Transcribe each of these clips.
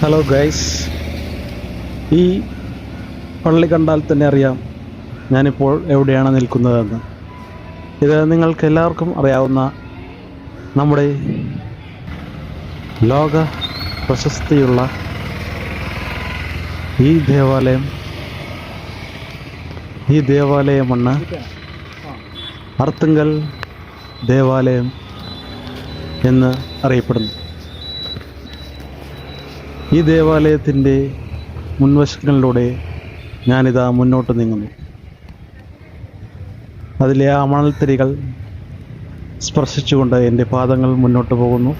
Hello guys, ഈ പള്ളി കണ്ടാൽ തന്നെ അറിയാം ഞാനിപ്പോൾ എവിടെയാണ് നിൽക്കുന്നതെന്ന്. ഇത് നിങ്ങൾക്ക് എല്ലാവർക്കും അറിയാവുന്ന നമ്മുടെ ലോക പ്രശസ്തിയുള്ള ഈ ദേവാലയമാണ് അർത്തുങ്കൽ ദേവാലയം എന്ന് അറിയപ്പെടുന്നു. ഈ ദേവാലയത്തിൻ്റെ മുൻവശങ്ങളിലൂടെ ഞാനിതാ മുന്നോട്ട് നീങ്ങുന്നു. അതിലെ ആ മണൽത്തരികൾ സ്പർശിച്ചുകൊണ്ട് എൻ്റെ പാദങ്ങൾ മുന്നോട്ട് പോകുന്നു.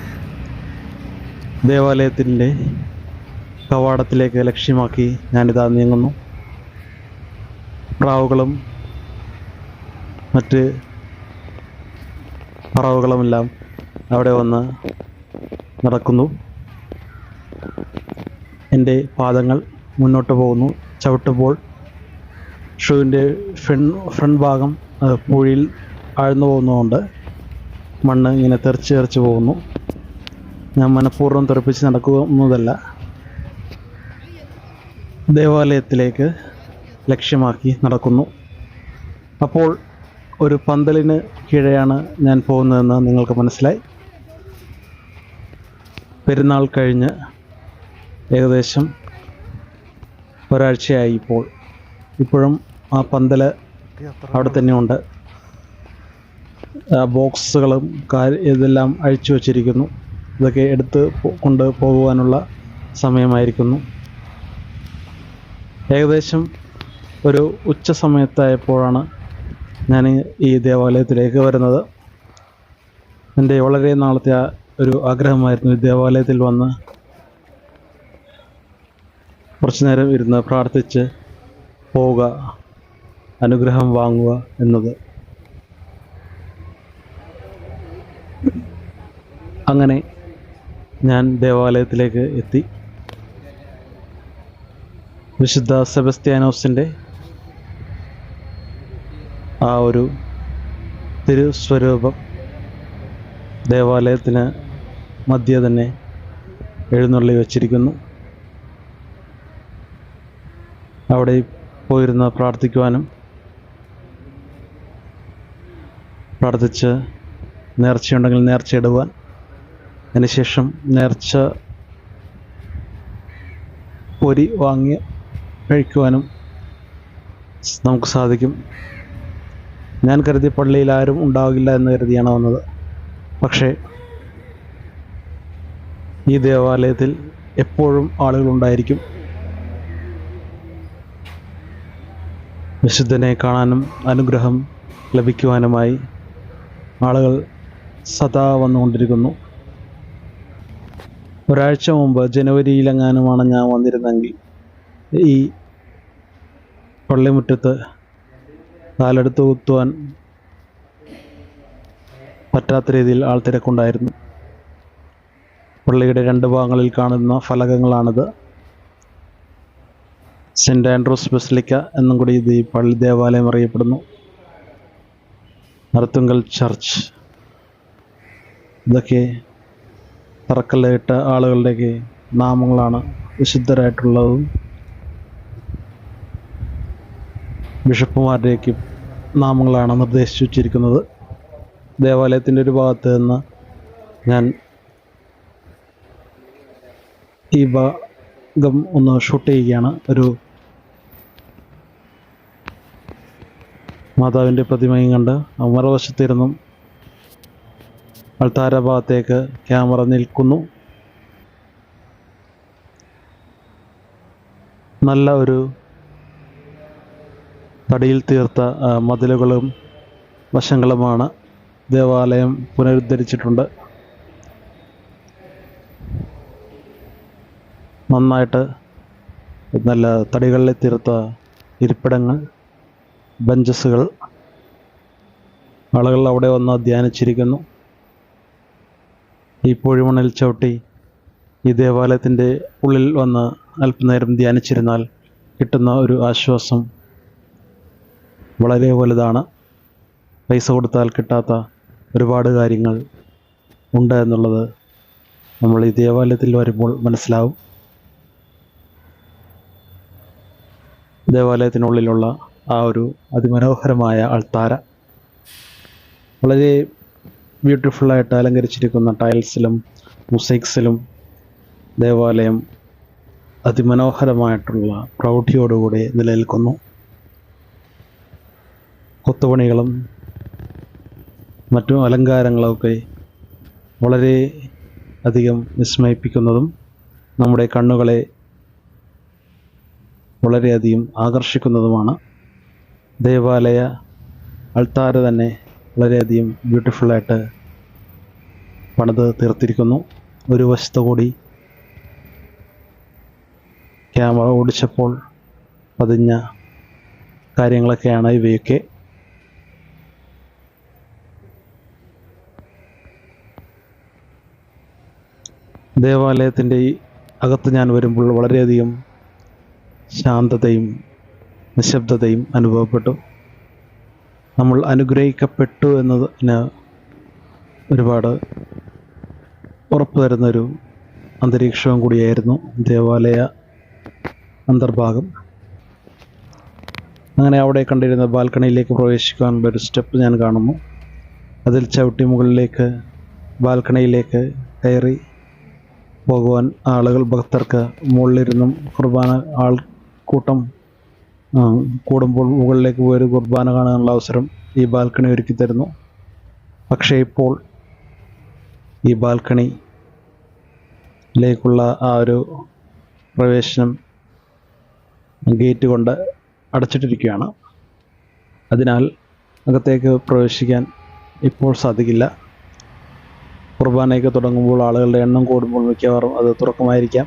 ദേവാലയത്തിൻ്റെ കവാടത്തിലേക്ക് ലക്ഷ്യമാക്കി ഞാനിതാ നീങ്ങുന്നു. പ്രാവുകളും മറ്റ് പറവുകളുമെല്ലാം അവിടെ വന്ന് നടക്കുന്നു. എൻ്റെ പാദങ്ങൾ മുന്നോട്ട് പോകുന്നു. ചവിട്ടുമ്പോൾ ഷൂവിൻ്റെ ഫ്രണ്ട് ഭാഗം പൂഴിയിൽ ആഴ്ന്നു പോകുന്നതുകൊണ്ട് മണ്ണ് ഇങ്ങനെ തെറിച്ച് പോകുന്നു. ഞാൻ മനഃപൂർവ്വം തെറിപ്പിച്ച് നടക്കുന്നതല്ല. ദേവാലയത്തിലേക്ക് ലക്ഷ്യമാക്കി നടക്കുന്നു. അപ്പോൾ ഒരു പന്തലിന് കീഴെയാണ് ഞാൻ പോകുന്നതെന്ന് നിങ്ങൾക്ക് മനസ്സിലായി. പെരുന്നാൾ കഴിഞ്ഞ് ഏകദേശം ഒരാഴ്ചയായി. ഇപ്പോഴും ആ പന്തൽ അവിടെ തന്നെയുണ്ട്. ബോക്സുകളും ഇതെല്ലാം അഴിച്ചു വച്ചിരിക്കുന്നു. ഇതൊക്കെ എടുത്ത് കൊണ്ട് പോകുവാനുള്ള സമയമായിരിക്കുന്നു. ഏകദേശം ഒരു ഉച്ച സമയത്തായപ്പോഴാണ് ഞാൻ ഈ ദേവാലയത്തിലേക്ക് വരുന്നത്. എൻ്റെ വളരെ നാളത്തെ ഒരു ആഗ്രഹമായിരുന്നു ഈ ദേവാലയത്തിൽ വന്ന് കുറച്ചു നേരം ഇരുന്ന് പ്രാർത്ഥിച്ച് പോവുക, അനുഗ്രഹം വാങ്ങുക എന്നത്. അങ്ങനെ ഞാൻ ദേവാലയത്തിലേക്ക് എത്തി. വിശുദ്ധ സെബസ്ത്യാനോസിൻ്റെ ആ ഒരു തിരുസ്വരൂപം ദേവാലയത്തിന് മധ്യേ തന്നെ എഴുന്നള്ളി വച്ചിരിക്കുന്നു. അവിടെ പോയിരുന്ന് പ്രാർത്ഥിക്കുവാനും പ്രാർത്ഥിച്ച് നേർച്ചയുണ്ടെങ്കിൽ നേർച്ചയിടുവാൻ, അതിനുശേഷം നേർച്ച പൊരി വാങ്ങി കഴിക്കുവാനും നമുക്ക് സാധിക്കും. ഞാൻ കരുതി പള്ളിയിൽ ആരും ഉണ്ടാകില്ല എന്ന് കരുതിയാണ് വന്നത്. പക്ഷേ ഈ ദേവാലയത്തിൽ എപ്പോഴും ആളുകളുണ്ടായിരിക്കും. വിശുദ്ധനെ കാണാനും അനുഗ്രഹം ലഭിക്കുവാനുമായി ആളുകൾ സദാ വന്നുകൊണ്ടിരിക്കുന്നു. ഒരാഴ്ച മുമ്പ് ജനുവരിയിലെങ്ങാനുമാണ് ഞാൻ വന്നിരുന്നെങ്കിൽ ഈ പള്ളിമുറ്റത്ത് കാലെടുത്ത് കുത്തുവാൻ പറ്റാത്ത രീതിയിൽ ആൾത്തിരക്കുണ്ടായിരുന്നു. പള്ളിയുടെ രണ്ട് ഭാഗങ്ങളിൽ കാണുന്ന ഫലകങ്ങളാണിത്. സെൻറ്റ് ആൻഡ്രൂസ് ബസിലിക്ക എന്നും കൂടി ഇത് ഈ പള്ളി ദേവാലയം അറിയപ്പെടുന്നു. അർത്തുങ്കൽ ചർച്ച്, ഇതൊക്കെ തറക്കല്ലിട്ട ആളുകളുടെയൊക്കെ നാമങ്ങളാണ്. വിശുദ്ധരായിട്ടുള്ളതും ബിഷപ്പുമാരുടെയൊക്കെ നാമങ്ങളാണ് നിർദ്ദേശിച്ചു വച്ചിരിക്കുന്നത്. ദേവാലയത്തിൻ്റെ ഒരു ഭാഗത്ത് നിന്ന് ഞാൻ ഈ ഭാഗം ഒന്ന് ഷൂട്ട് ചെയ്യുകയാണ്. ഒരു മാതാവിൻ്റെ പ്രതിമയും കണ്ട് മറുവശത്തിരുന്നും അൾത്താര ഭാഗത്തേക്ക് ക്യാമറ നിൽക്കുന്നു. നല്ല ഒരു തടിയിൽ തീർത്ത മതിലുകളും വശങ്ങളുമാണ് ദേവാലയം പുനരുദ്ധരിച്ചിട്ടുണ്ട്. നന്നായിട്ട് നല്ല തടികളിൽ തീർത്ത ഇരിപ്പിടങ്ങൾ, ബെഞ്ചസുകൾ, ആളുകൾ അവിടെ വന്ന് ധ്യാനിച്ചിരിക്കുന്നു. ഈ പൊഴിമണിൽ ചവിട്ടി ഈ ദേവാലയത്തിൻ്റെ ഉള്ളിൽ വന്ന് അല്പനേരം ധ്യാനിച്ചിരുന്നാൽ കിട്ടുന്ന ഒരു ആശ്വാസം വളരെ വലുതാണ്. പൈസ കൊടുത്താൽ കിട്ടാത്ത ഒരുപാട് കാര്യങ്ങൾ ഉണ്ട് എന്നുള്ളത് നമ്മൾ ഈ ദേവാലയത്തിൽ വരുമ്പോൾ മനസ്സിലാവും. ദേവാലയത്തിനുള്ളിലുള്ള ആ ഒരു അതിമനോഹരമായ അൾത്താര, വളരെ ബ്യൂട്ടിഫുള്ളായിട്ട് അലങ്കരിച്ചിരിക്കുന്ന ടൈൽസിലും മുസൈക്സിലും ദേവാലയം അതിമനോഹരമായിട്ടുള്ള പ്രൗഢിയോടുകൂടി നിലനിൽക്കുന്നു. കൊത്തുപണികളും മറ്റു അലങ്കാരങ്ങളൊക്കെ വളരെ അധികം വിസ്മയിപ്പിക്കുന്നതും നമ്മുടെ കണ്ണുകളെ വളരെയധികം ആകർഷിക്കുന്നതുമാണ്. ദേവാലയ അൾത്താര തന്നെ വളരെയധികം ബ്യൂട്ടിഫുള്ളായിട്ട് പണിത് തീർത്തിരിക്കുന്നു. ഒരു വശത്തു കൂടി ക്യാമറ ഓടിച്ചപ്പോൾ പതിഞ്ഞ കാര്യങ്ങളൊക്കെയാണ് ഇവയൊക്കെ. ദേവാലയത്തിൻ്റെ ഈ അകത്ത് ഞാൻ വരുമ്പോൾ വളരെയധികം ശാന്തതയും നിശബ്ദതയും അനുഭവപ്പെട്ടു. നമ്മൾ അനുഗ്രഹിക്കപ്പെട്ടു എന്നതിന് ഒരുപാട് ഉറപ്പ് തരുന്നൊരു അന്തരീക്ഷവും കൂടിയായിരുന്നു ദേവാലയ അന്തർഭാഗം. അങ്ങനെ അവിടെ കണ്ടിരുന്ന ബാൽക്കണിയിലേക്ക് പ്രവേശിക്കാനുള്ള ഒരു സ്റ്റെപ്പ് ഞാൻ കാണുന്നു. അതിൽ ചവിട്ടി മുകളിലേക്ക് ബാൽക്കണിയിലേക്ക് കയറി പോകുവാൻ ആളുകൾ, ഭക്തർക്ക് മുകളിലിരുന്നും കുർബാന ആൾക്കൂട്ടം കൂടുമ്പോൾ മുകളിലേക്ക് പോയൊരു കുർബാന കാണാനുള്ള അവസരം ഈ ബാൽക്കണി ഒരുക്കി തരുന്നു. പക്ഷേ ഇപ്പോൾ ഈ ബാൽക്കണിയിലേക്കുള്ള ആ ഒരു പ്രവേശനം ഗേറ്റ് കൊണ്ട് അടച്ചിട്ടിരിക്കുകയാണ്. അതിനാൽ അകത്തേക്ക് പ്രവേശിക്കാൻ ഇപ്പോൾ സാധിക്കില്ല. കുർബാനയൊക്കെ തുടങ്ങുമ്പോൾ ആളുകളുടെ എണ്ണം കൂടുമ്പോൾ മിക്കവാറും അത് തുറക്കുമായിരിക്കാം.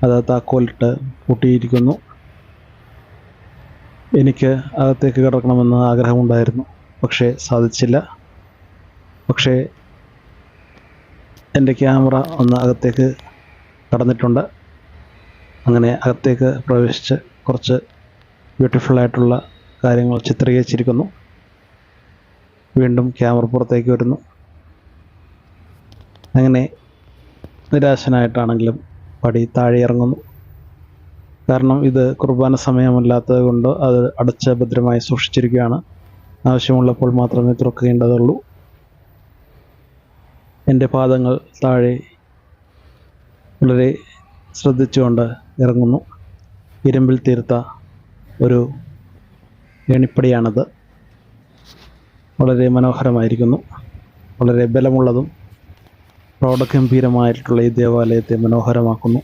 അത് താക്കോലിട്ട് പൂട്ടിയിരിക്കുന്നു. എനിക്ക് അകത്തേക്ക് കിടക്കണമെന്ന് ആഗ്രഹമുണ്ടായിരുന്നു, പക്ഷേ സാധിച്ചില്ല. പക്ഷേ എൻ്റെ ക്യാമറ ഒന്ന് അകത്തേക്ക് കടന്നിട്ടുണ്ട്. അങ്ങനെ അകത്തേക്ക് പ്രവേശിച്ച് കുറച്ച് ബ്യൂട്ടിഫുള്ളായിട്ടുള്ള കാര്യങ്ങൾ ചിത്രീകരിച്ചിരിക്കുന്നു. വീണ്ടും ക്യാമറ പുറത്തേക്ക് വരുന്നു. അങ്ങനെ നിരാശനായിട്ടാണെങ്കിലും പടി താഴെ ഇറങ്ങുന്നു. കാരണം ഇത് കുർബാന സമയമല്ലാത്തത് കൊണ്ട് അത് അടച്ച് ഭദ്രമായി സൂക്ഷിച്ചിരിക്കുകയാണ്. ആവശ്യമുള്ളപ്പോൾ മാത്രമേ തുറക്കേണ്ടതുള്ളൂ. എൻ്റെ പാദങ്ങൾ താഴെ വളരെ ശ്രദ്ധിച്ചുകൊണ്ട് ഇറങ്ങുന്നു. ഇരുമ്പിൽ തീർത്ത ഒരു ഏണിപ്പടിയാണത്. വളരെ മനോഹരമായിരിക്കുന്നു. വളരെ ബലമുള്ളതും പ്രൗഢഗംഭീരമായിട്ടുള്ള ഈ ദേവാലയത്തെ മനോഹരമാക്കുന്നു.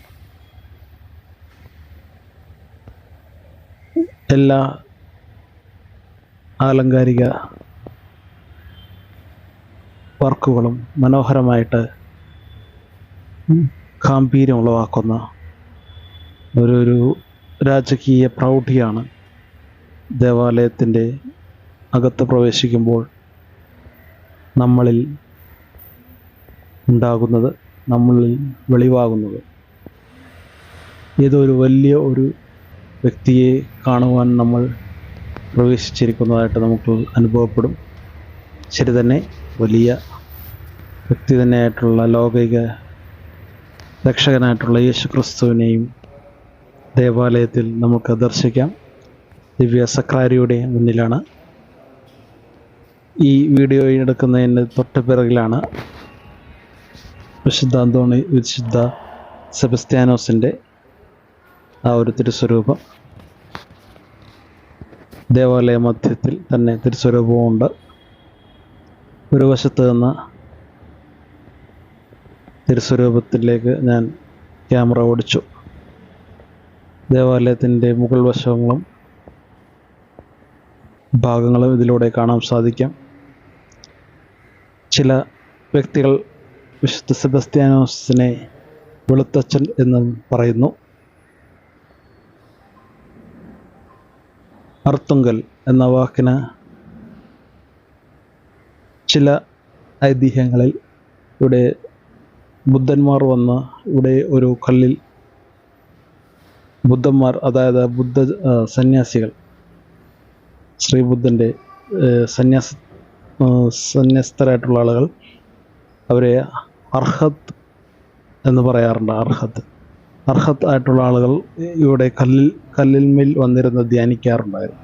എല്ലാ ആലങ്കാരിക വർക്കുകളും മനോഹരമായിട്ട് ഗാംഭീര്യം ഉളവാക്കുന്ന ഒരു രാജകീയ പ്രൗഢിയാണ് ദേവാലയത്തിൻ്റെ അകത്ത് പ്രവേശിക്കുമ്പോൾ നമ്മളിൽ ഉണ്ടാകുന്നത്, നമ്മളിൽ വെളിവാകുന്നത്. ഏതൊരു വലിയ ഒരു വ്യക്തിയെ കാണുവാൻ നമ്മൾ പ്രവേശിച്ചിരിക്കുന്നതായിട്ട് നമുക്ക് അനുഭവപ്പെടും. ശരി തന്നെ, വലിയ വ്യക്തി തന്നെയായിട്ടുള്ള ലൗകിക രക്ഷകനായിട്ടുള്ള യേശു ക്രിസ്തുവിനെയും ദേവാലയത്തിൽ നമുക്ക് ദർശിക്കാം. ദിവ്യ സക്രാരിയുടെ മുന്നിലാണ്. ഈ വീഡിയോ എടുക്കുന്നതിന് തൊട്ട് പിറകിലാണ് വിശുദ്ധ അന്തോണി, വിശുദ്ധ സെബസ്ത്യാനോസിൻ്റെ ആ ഒരു തിരുസ്വരൂപം. ദേവാലയ മധ്യത്തിൽ തന്നെ തിരുസ്വരൂപമുണ്ട്. ഒരു വശത്ത് നിന്ന് തിരുസ്വരൂപത്തിലേക്ക് ഞാൻ ക്യാമറ ഓടിച്ചു. ദേവാലയത്തിൻ്റെ മുകൾ വശങ്ങളും ഭാഗങ്ങളും ഇതിലൂടെ കാണാൻ സാധിക്കാം. ചില വ്യക്തികൾ വിശുദ്ധ സെബസ്ത്യാനോസിനെ വെളുത്തച്ഛൻ എന്നും പറയുന്നു. അർത്തുങ്കൽ എന്ന വാക്കിന് ചില ഐതിഹ്യങ്ങളിൽ ഇവിടെ ബുദ്ധന്മാർ വന്ന് ഇവിടെ ഒരു കല്ലിൽ ബുദ്ധന്മാർ, അതായത് സന്യാസികൾ, ശ്രീബുദ്ധൻ്റെ സന്യസ്തരായിട്ടുള്ള ആളുകൾ, അവരെ അർഹത് എന്ന് പറയാറുണ്ട്. അർഹത് അർഹത്ത് ആയിട്ടുള്ള ആളുകൾ ഇവിടെ കല്ലിന്മേൽ വന്നിരുന്ന് ധ്യാനിക്കാറുണ്ടായിരുന്നു.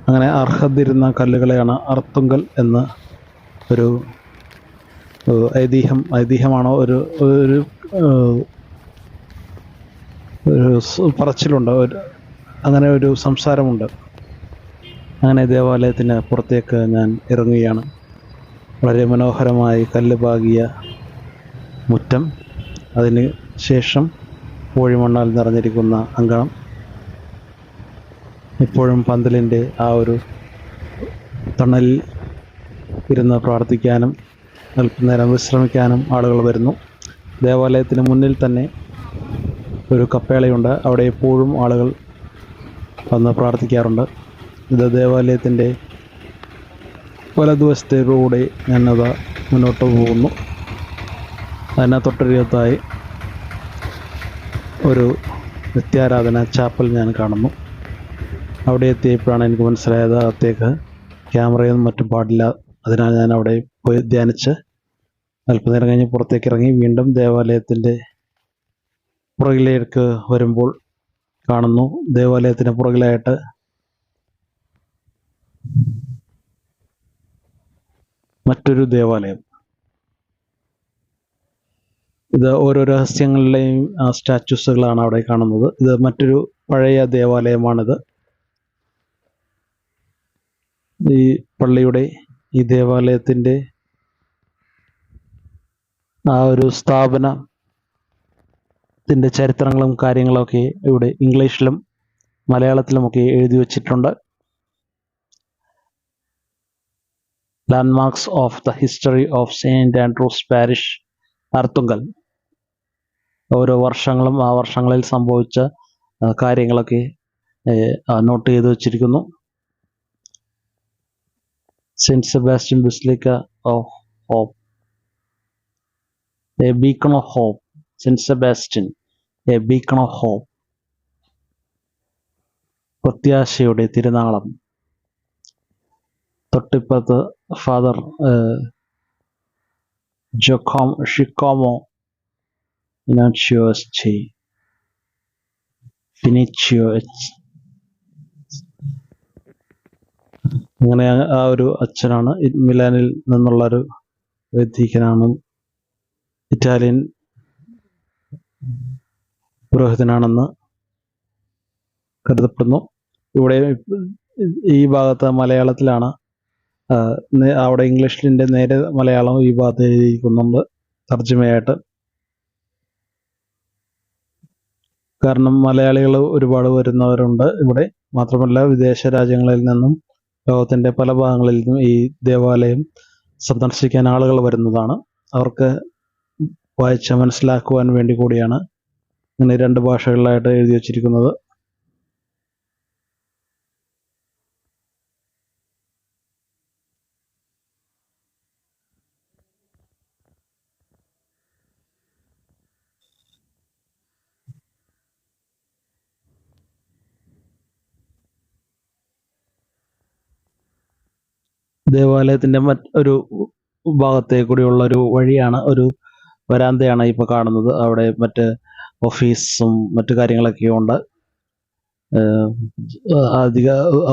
അങ്ങനെ അർഹതിരുന്ന കല്ലുകളെയാണ് അർത്തുങ്കൽ എന്ന ഒരു ഐതിഹ്യമാണോ ഒരു ഒരു പറച്ചിലുണ്ട്, അങ്ങനെ ഒരു സംസാരമുണ്ട്. അങ്ങനെ ദേവാലയത്തിന് പുറത്തേക്ക് ഞാൻ ഇറങ്ങുകയാണ്. വളരെ മനോഹരമായി കല്ല് പാകിയ മുറ്റം, അതിന് ശേഷം കോഴിമണ്ണാൽ നിറഞ്ഞിരിക്കുന്ന അങ്കണം, ഇപ്പോഴും പന്തലിൻ്റെ ആ ഒരു തണലിൽ ഇരുന്ന് പ്രാർത്ഥിക്കാനും അല്പനേരം വിശ്രമിക്കാനും ആളുകൾ വരുന്നു. ദേവാലയത്തിന് മുന്നിൽ തന്നെ ഒരു കപ്പേളയുണ്ട്, അവിടെ എപ്പോഴും ആളുകൾ വന്ന് പ്രാർത്ഥിക്കാറുണ്ട്. ഇത് ദേവാലയത്തിൻ്റെ വലതുവശത്തേക്കൂടെ ഞാനത് മുന്നോട്ട് പോകുന്നു. അതിന് തൊട്ടരികത്തായി ഒരു നിത്യാരാധന ചാപ്പൽ ഞാൻ കാണുന്നു. അവിടെ എത്തിയപ്പോഴാണ് എനിക്ക് മനസ്സിലായത് അകത്തേക്ക് ക്യാമറയൊന്നും മറ്റും പാടില്ല. അതിനാൽ ഞാൻ അവിടെ പോയി ധ്യാനിച്ച് അല്പനേരം കഴിഞ്ഞ് പുറത്തേക്ക് ഇറങ്ങി വീണ്ടും ദേവാലയത്തിൻ്റെ പുറകിലേക്ക് വരുമ്പോൾ കാണുന്നു, ദേവാലയത്തിന് പുറകിലായിട്ട് മറ്റൊരു ദേവാലയം. ഇത് ഓരോ രഹസ്യങ്ങളിലെയും സ്റ്റാച്യൂസുകളാണ് അവിടെ കാണുന്നത്. ഇത് മറ്റൊരു പഴയ ദേവാലയമാണിത്. ഈ പള്ളിയുടെ, ഈ ദേവാലയത്തിൻ്റെ ആ ഒരു സ്ഥാപനത്തിൻ്റെ ചരിത്രങ്ങളും കാര്യങ്ങളൊക്കെ ഇവിടെ ഇംഗ്ലീഷിലും മലയാളത്തിലുമൊക്കെ എഴുതി വച്ചിട്ടുണ്ട്. Landmarks of the history of Saint Andrew's parish, Arthunkal. ഓരോ വർഷങ്ങളും ആ വർഷങ്ങളിൽ സംഭവിച്ച കാര്യങ്ങളൊക്കെ നോട്ട് ചെയ്ത് വച്ചിരിക്കുന്നു. Saint Sebastian Basilica of hope, a beacon of hope. Saint Sebastian, a beacon of hope, പ്രത്യാശയുടെ തിരുനാളം. തൊട്ടിപ്പുറത്ത് ഫാദർ ഷിക്കോമോ ഇനാച്ചിയോ ഫിനിച്ചിയോ. അങ്ങനെ ആ ഒരു അച്ഛനാണ്, മിലാനിൽ നിന്നുള്ളൊരു വൈദികനാണ്, ഇറ്റാലിയൻ പുരോഹിതനാണെന്ന് കരുതപ്പെടുന്നു. ഇവിടെ ഈ ഭാഗത്ത് മലയാളത്തിലാണ്, അവിടെ ഇംഗ്ലീഷിൻ്റെ നേരെ മലയാളം ഈ ഭാഗത്ത് എഴുതിയിരിക്കുന്നുണ്ട് തർജ്ജമയായിട്ട്. കാരണം മലയാളികൾ ഒരുപാട് വരുന്നവരുണ്ട് ഇവിടെ. മാത്രമല്ല വിദേശ രാജ്യങ്ങളിൽ നിന്നും ലോകത്തിൻ്റെ പല ഭാഗങ്ങളിൽ നിന്നും ഈ ദേവാലയം സന്ദർശിക്കാൻ ആളുകൾ വരുന്നതാണ്. അവർക്ക് വായിച്ച് മനസ്സിലാക്കുവാൻ വേണ്ടി കൂടിയാണ് ഇങ്ങനെ 2 ഭാഷകളിലായിട്ട് എഴുതി വച്ചിരിക്കുന്നത്. ദേവാലയത്തിൻ്റെ മറ്റൊരു ഭാഗത്തെ കൂടിയുള്ള ഒരു വഴിയാണ്, ഒരു വരാന്തയാണ് ഇപ്പോൾ കാണുന്നത്. അവിടെ മറ്റ് ഓഫീസും മറ്റു കാര്യങ്ങളൊക്കെ ഉണ്ട്.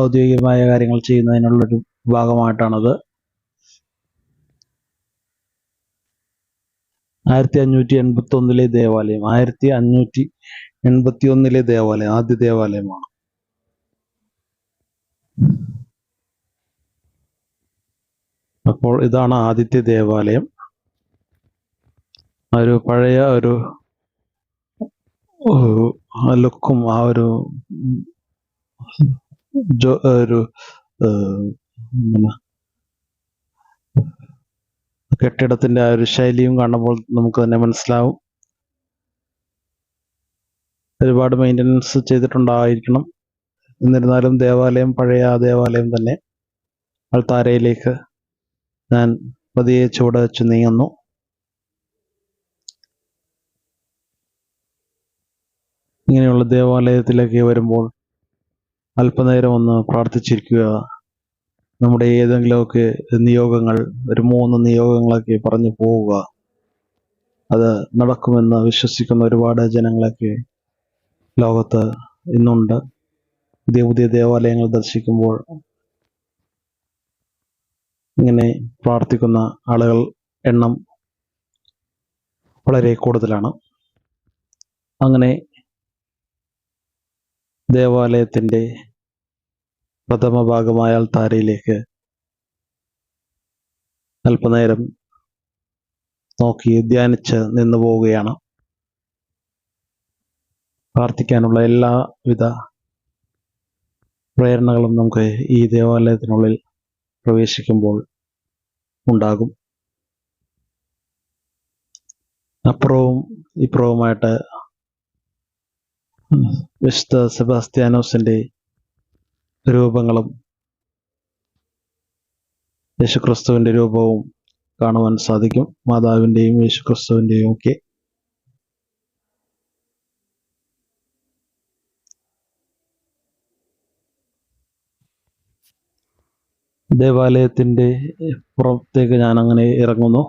ഔദ്യോഗികമായ കാര്യങ്ങൾ ചെയ്യുന്നതിനുള്ളൊരു ഭാഗമായിട്ടാണത്. 1581 ദേവാലയം, 1581 ദേവാലയം, ആദ്യ ദേവാലയമാണ്. അപ്പോൾ ഇതാണ് ആദ്യത്തെ ദേവാലയം. ഒരു പഴയ ഒരു ലുക്കും ആ ഒരു കെട്ടിടത്തിൻ്റെ ആ ഒരു ശൈലിയും കാണുമ്പോൾ നമുക്ക് തന്നെ മനസ്സിലാവും. ഒരുപാട് മെയിൻ്റനൻസ് ചെയ്തിട്ടുണ്ടായിരിക്കണം. എന്നിരുന്നാലും ദേവാലയം പഴയ ആ ദേവാലയം തന്നെ. അൾത്താരയിലേക്ക് ഞാൻ പതിയെ ചുവട് വെച്ച് നീങ്ങുന്നു. ഇങ്ങനെയുള്ള ദേവാലയത്തിലേക്ക് വരുമ്പോൾ അല്പനേരം ഒന്ന് പ്രാർത്ഥിച്ചിരിക്കുക. നമ്മുടെ ഏതെങ്കിലുമൊക്കെ നിയോഗങ്ങൾ, ഒരു 3 നിയോഗങ്ങളൊക്കെ പറഞ്ഞു പോവുക. അത് നടക്കുമെന്ന് വിശ്വസിക്കുന്ന ഒരുപാട് ജനങ്ങളൊക്കെ ലോകത്ത് ഇന്നുണ്ട്. പുതിയ പുതിയ ദേവാലയങ്ങൾ ദർശിക്കുമ്പോൾ ഇങ്ങനെ പ്രാർത്ഥിക്കുന്ന ആളുകൾ എണ്ണം വളരെ കൂടുതലാണ്. അങ്ങനെ ദേവാലയത്തിൻ്റെ പ്രഥമ ഭാഗമായ അൾത്താരയിലേക്ക് അല്പനേരം നോക്കി ധ്യാനിച്ച് നിന്നു പോവുകയാണ്. പ്രാർത്ഥിക്കാനുള്ള എല്ലാവിധ പ്രേരണകളും നമുക്ക് ഈ ദേവാലയത്തിനുള്ളിൽ പ്രവേശിക്കുമ്പോൾ ഉണ്ടാകും. അപ്പുറവും ഇപ്പുറവുമായിട്ട് വിശുദ്ധ സെബാസ്ത്യാനോസിൻ്റെ രൂപങ്ങളും യേശുക്രിസ്തുവിൻ്റെ രൂപവും കാണുവാൻ സാധിക്കും. മാതാവിൻ്റെയും യേശുക്രിസ്തുവിൻ്റെയും ഒക്കെ. ദേവാലയത്തിൻ്റെ പുറത്തേക്ക് ഞാൻ അങ്ങനെ ഇറങ്ങുന്നു.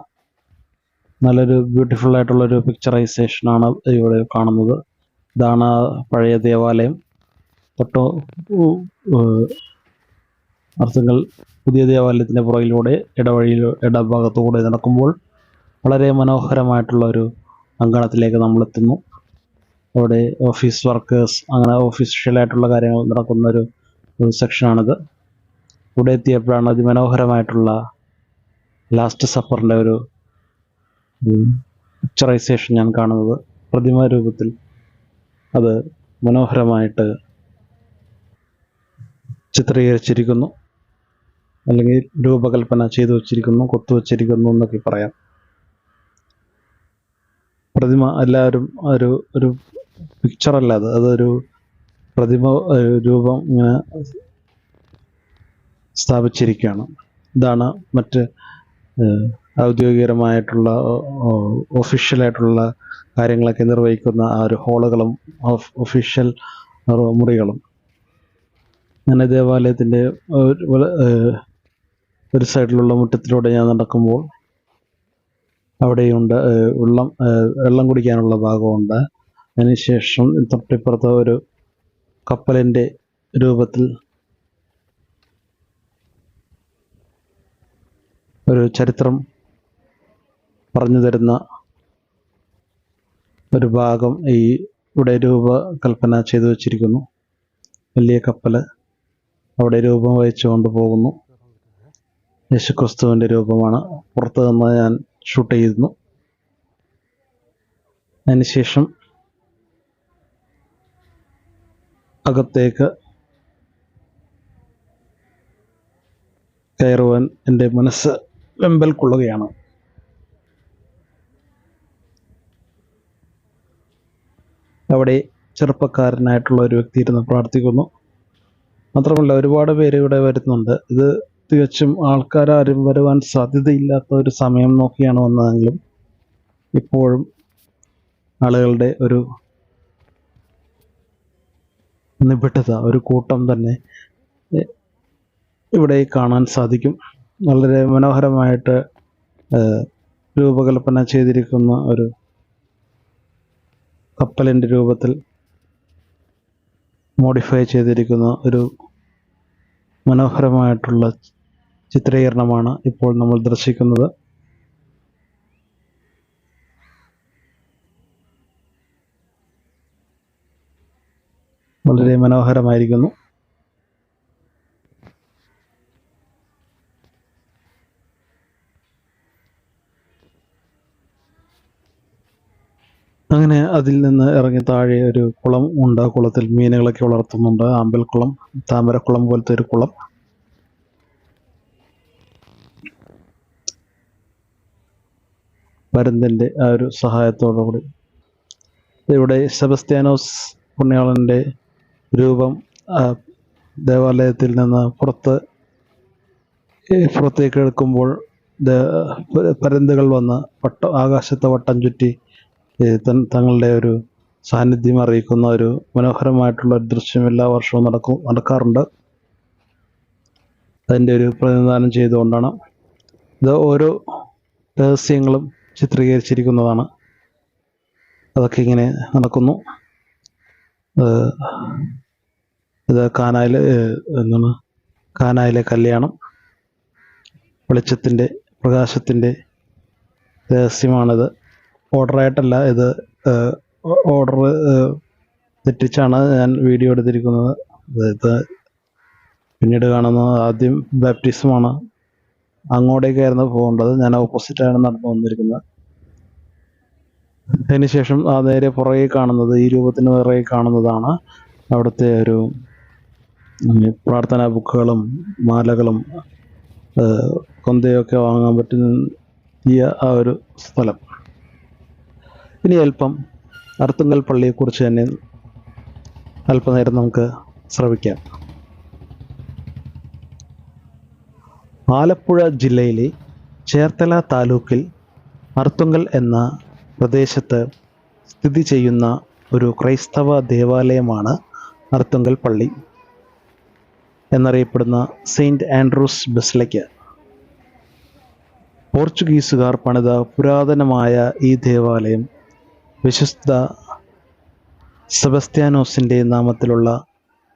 നല്ലൊരു ബ്യൂട്ടിഫുൾ ആയിട്ടുള്ളൊരു പിക്ചറൈസേഷനാണ് ഇവിടെ കാണുന്നത്. ഇതാണ് പഴയ ദേവാലയം. തൊട്ട് അർത്ഥങ്ങൾ പുതിയ ദേവാലയത്തിൻ്റെ പുറകിലൂടെ ഇടഭാഗത്തുകൂടെ നടക്കുമ്പോൾ വളരെ മനോഹരമായിട്ടുള്ള ഒരു അങ്കണത്തിലേക്ക് നമ്മൾ എത്തുന്നു. അവിടെ ഓഫീസ് വർക്കേഴ്സ്, അങ്ങനെ ഒഫീഷ്യലായിട്ടുള്ള കാര്യങ്ങൾ നടക്കുന്ന ഒരു സെക്ഷനാണിത്. ഇവിടെ എത്തിയപ്പോഴാണ് അതിമനോഹരമായിട്ടുള്ള ലാസ്റ്റ് സപ്പറിൻ്റെ ഒരു പിക്ചറൈസേഷൻ ഞാൻ കാണുന്നത്. പ്രതിമ രൂപത്തിൽ അത് മനോഹരമായിട്ട് ചിത്രീകരിച്ചിരിക്കുന്നു, അല്ലെങ്കിൽ രൂപകൽപ്പന ചെയ്തു വച്ചിരിക്കുന്നു, കൊത്തുവച്ചിരിക്കുന്നു എന്നൊക്കെ പറയാം. പ്രതിമ എല്ലാവരും ഒരു പിക്ചറല്ല, അതൊരു പ്രതിമ രൂപം ഇങ്ങനെ സ്ഥാപിച്ചിരിക്കുകയാണ്. ഇതാണ് മറ്റ് ഔദ്യോഗികമായിട്ടുള്ള ഒഫീഷ്യലായിട്ടുള്ള കാര്യങ്ങളൊക്കെ നിർവഹിക്കുന്ന ആ ഒരു ഹാളുകളും ഒഫീഷ്യൽ മുറികളും. അങ്ങനെ ദേവാലയത്തിൻ്റെ ഒരു സൈഡിലുള്ള മുറ്റത്തിലൂടെ ഞാൻ നടക്കുമ്പോൾ അവിടെയുണ്ട് വെള്ളം കുടിക്കാനുള്ള ഭാഗമുണ്ട്. അതിനുശേഷം തൊട്ടിപ്പുറത്ത് ഒരു കപ്പലിൻ്റെ രൂപത്തിൽ ഒരു ചരിത്രം പറഞ്ഞു തരുന്ന ഒരു ഭാഗം ഇവിടെ രൂപകൽപ്പന ചെയ്തു വച്ചിരിക്കുന്നു. വലിയ കപ്പൽ അവിടെ രൂപം വഹിച്ചുകൊണ്ട് പോകുന്നു. യേശുക്രിസ്തുവിൻ്റെ രൂപമാണ്. പുറത്ത് നിന്ന് ഞാൻ ഷൂട്ട് ചെയ്യുന്നു. അതിനുശേഷം അകത്തേക്ക് കയറുവാൻ എൻ്റെ മനസ്സ് വെമ്പൽ കൊള്ളുകയാണ്. അവിടെ ചെറുപ്പക്കാരനായിട്ടുള്ള ഒരു വ്യക്തി ഇരുന്ന് പ്രാർത്ഥിക്കുന്നു. മാത്രമല്ല ഒരുപാട് പേര് ഇവിടെ വരുന്നുണ്ട്. ഇത് തികച്ചും ആൾക്കാരും വരുവാൻ സാധ്യതയില്ലാത്ത ഒരു സമയം നോക്കിയാണ് വന്നതെങ്കിലും ഇപ്പോഴും ആളുകളുടെ ഒരു നിബിഡത, ഒരു കൂട്ടം തന്നെ ഇവിടെ കാണാൻ സാധിക്കും. വളരെ മനോഹരമായിട്ട് രൂപകൽപ്പന ചെയ്തിരിക്കുന്ന ഒരു കപ്പലിൻ്റെ രൂപത്തിൽ മോഡിഫൈ ചെയ്തിരിക്കുന്ന ഒരു മനോഹരമായിട്ടുള്ള ചിത്രീകരണമാണ് ഇപ്പോൾ നമ്മൾ ദർശിക്കുന്നത്. വളരെ മനോഹരമായിരിക്കുന്നു. അങ്ങനെ അതിൽ നിന്ന് ഇറങ്ങി താഴെ ഒരു കുളം ഉണ്ട്. കുളത്തിൽ മീനുകളൊക്കെ വളർത്തുന്നുണ്ട്. ആമ്പൽക്കുളം, താമരക്കുളം പോലത്തെ ഒരു കുളം. പരുന്തിൻ്റെ ആ ഒരു സഹായത്തോടുകൂടി ഇവിടെ സെബസ്ത്യാനോസ് പുണ്യാളൻ്റെ രൂപം ദേവാലയത്തിൽ നിന്ന് പുറത്തേക്ക് എടുക്കുമ്പോൾ പരുന്തുകൾ വന്ന് ആകാശത്തെ വട്ടം ചുറ്റി തങ്ങളുടെ ഒരു സാന്നിധ്യം അറിയിക്കുന്ന ഒരു മനോഹരമായിട്ടുള്ള ഒരു ദൃശ്യം എല്ലാ വർഷവും നടക്കാറുണ്ട്. അതിൻ്റെ ഒരു പ്രതിനിധാനം ചെയ്തുകൊണ്ടാണ് ഇത് ഓരോ രഹസ്യങ്ങളും ചിത്രീകരിച്ചിരിക്കുന്നതാണ്. അതൊക്കെ ഇങ്ങനെ നടക്കുന്നു. ഇത് കാനായിലെ കല്യാണം. വെളിച്ചത്തിൻ്റെ പ്രകാശത്തിൻ്റെ രഹസ്യമാണിത്. ഓർഡറായിട്ടല്ല, ഇത് ഓർഡർ തെറ്റിച്ചാണ് ഞാൻ വീഡിയോ എടുത്തിരിക്കുന്നത്. ഇത് പിന്നീട് കാണുന്നത് ആദ്യം ബാപ്റ്റിസമാണ്. അങ്ങോട്ടേക്കായിരുന്നു പോകേണ്ടത്, ഞാൻ ഓപ്പോസിറ്റാണ് നടന്നു വന്നിരിക്കുന്നത്. അതിനുശേഷം നേരെ പുറകെ കാണുന്നത്, ഈ രൂപത്തിന് പുറകെ കാണുന്നതാണ് അവിടുത്തെ ഒരു പ്രാർത്ഥനാ ബുക്കുകളും മാലകളും കൊന്തയൊക്കെ വാങ്ങാൻ പറ്റുന്ന ആ ഒരു സ്ഥലം. ഇനി അല്പം അർത്തുങ്കൽ പള്ളിയെക്കുറിച്ച് തന്നെ അല്പനേരം നമുക്ക് ശ്രവിക്കാം. ആലപ്പുഴ ജില്ലയിലെ ചേർത്തല താലൂക്കിൽ അർത്തുങ്കൽ എന്ന പ്രദേശത്ത് സ്ഥിതി ചെയ്യുന്ന ഒരു ക്രൈസ്തവ ദേവാലയമാണ് അർത്തുങ്കൽ പള്ളി എന്നറിയപ്പെടുന്ന സെയിൻറ്റ് ആൻഡ്രൂസ് ബസിലിക്ക. പോർച്ചുഗീസുകാർ പണിത പുരാതനമായ ഈ ദേവാലയം വിശുദ്ധ സെബസ്ത്യാനോസിൻ്റെ നാമത്തിലുള്ള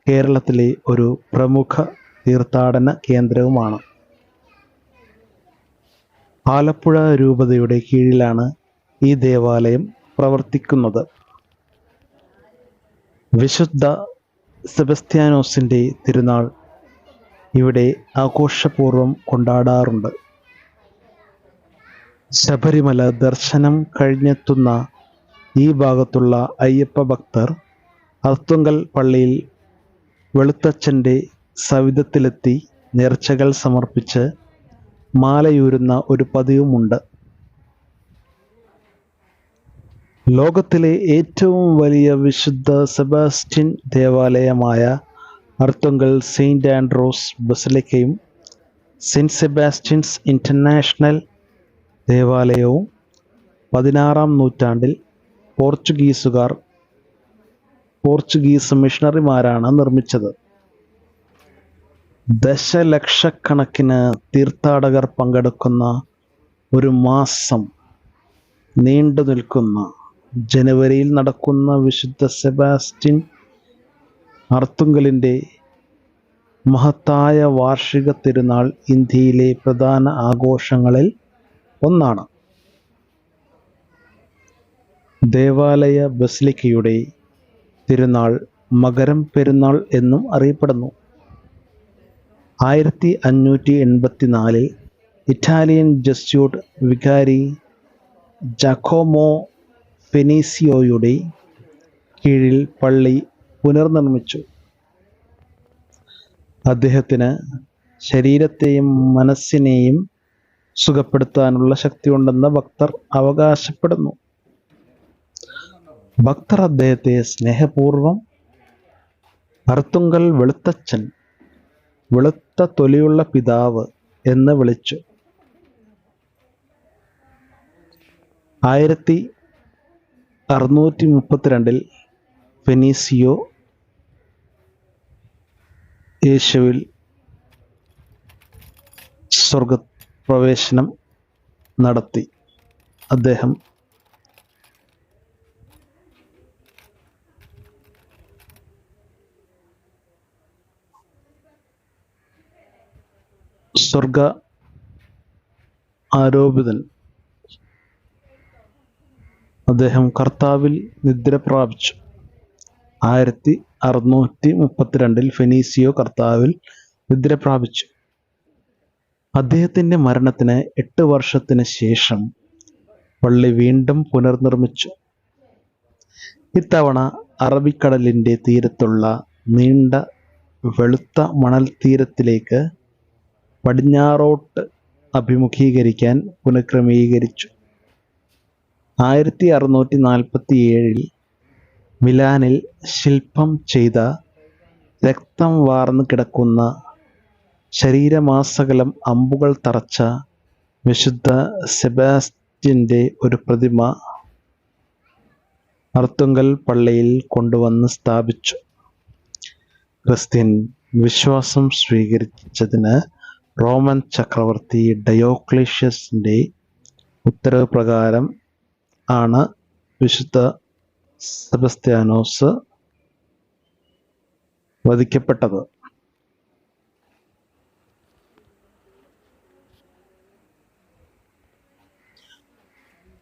കേരളത്തിലെ ഒരു പ്രമുഖ തീർത്ഥാടന കേന്ദ്രവുമാണ്. ആലപ്പുഴ രൂപതയുടെ കീഴിലാണ് ഈ ദേവാലയം പ്രവർത്തിക്കുന്നത്. വിശുദ്ധ സെബസ്ത്യാനോസിൻ്റെ തിരുനാൾ ഇവിടെ ആഘോഷപൂർവ്വം കൊണ്ടാടാറുണ്ട്. ശബരിമല ദർശനം കഴിഞ്ഞെത്തുന്ന ഈ ഭാഗത്തുള്ള അയ്യപ്പ ഭക്തർ അർത്തുങ്കൽ പള്ളിയിൽ വെളുത്തച്ഛൻ്റെ സവിധത്തിലെത്തി നേർച്ചകൾ സമർപ്പിച്ച് മാലയൂരുന്ന ഒരു പതിവുമുണ്ട്. ലോകത്തിലെ ഏറ്റവും വലിയ വിശുദ്ധ സെബാസ്റ്റ്യൻ ദേവാലയമായ അർത്തുങ്കൽ സെയിൻറ്റ് ആൻഡ്രൂസ് ബസിലിക്കയും സെയിൻറ്റ് സെബാസ്റ്റ്യൻസ് ഇൻ്റർനാഷണൽ ദേവാലയവും 16-ാം നൂറ്റാണ്ടിൽ പോർച്ചുഗീസ് മിഷണറിമാരാണ് നിർമ്മിച്ചത്. ദശലക്ഷക്കണക്കിന് തീർത്ഥാടകർ പങ്കെടുക്കുന്ന ഒരു മാസം നീണ്ടു നിൽക്കുന്ന ജനുവരിയിൽ നടക്കുന്ന വിശുദ്ധ സെബാസ്റ്റ്യൻ അർത്തുങ്കലിൻ്റെ മഹത്തായ വാർഷിക തിരുനാൾ ഇന്ത്യയിലെ പ്രധാന ആഘോഷങ്ങളിൽ ഒന്നാണ്. ദേവാലയ ബസിലിക്കയുടെ തിരുനാൾ മകരം പെരുന്നാൾ എന്നും അറിയപ്പെടുന്നു. 1584 ഇറ്റാലിയൻ ജസ്യൂട്ട് വികാരി ജാക്കോമോ ഫെനീസിയോയുടെ കീഴിൽ പള്ളി പുനർനിർമ്മിച്ചു. അദ്ദേഹത്തിന് ശരീരത്തെയും മനസ്സിനെയും സുഖപ്പെടുത്താനുള്ള ശക്തിയുണ്ടെന്ന് ഭക്തർ അവകാശപ്പെടുന്നു. ഭക്തർ അദ്ദേഹത്തെ സ്നേഹപൂർവം അർത്തുങ്കൽ വെളുത്തച്ഛൻ, വെളുത്ത തൊലിയുള്ള പിതാവ് എന്ന് വിളിച്ചു. 1632 ഫെനീസിയോ യേശുവിൽ സ്വർഗപ്രവേശനം നടത്തി. അദ്ദേഹം സ്വർഗ ആരോപിതൻ. അദ്ദേഹം കർത്താവിൽ നിദ്ര പ്രാപിച്ചു. 1632 ഫെനീസിയോ കർത്താവിൽ നിദ്ര പ്രാപിച്ചു. അദ്ദേഹത്തിൻ്റെ മരണത്തിന് 8 വർഷത്തിന് ശേഷം പള്ളി വീണ്ടും പുനർനിർമ്മിച്ചു. ഇത്തവണ അറബിക്കടലിൻ്റെ തീരത്തുള്ള നീണ്ട വെളുത്ത മണൽ തീരത്തിലേക്ക് പടിഞ്ഞാറോട്ട് അഭിമുഖീകരിക്കാൻ പുനഃക്രമീകരിച്ചു. 1647 മിലാനിൽ ശില്പം ചെയ്ത രക്തം വാർന്നു കിടക്കുന്ന ശരീരമാസകലം അമ്പുകൾ തറച്ച വിശുദ്ധ സെബാസ്റ്റ്യൻ്റെ ഒരു പ്രതിമ അർത്തുങ്കൽ പള്ളിയിൽ കൊണ്ടുവന്ന് സ്ഥാപിച്ചു. ക്രിസ്ത്യൻ വിശ്വാസം സ്വീകരിച്ചതിന് റോമൻ ചക്രവർത്തി ഡയോക്ലീഷ്യസിൻ്റെ ഉത്തരവ് പ്രകാരം ആണ് വിശുദ്ധ സെബസ്ത്യാനോസ് വധിക്കപ്പെട്ടത്.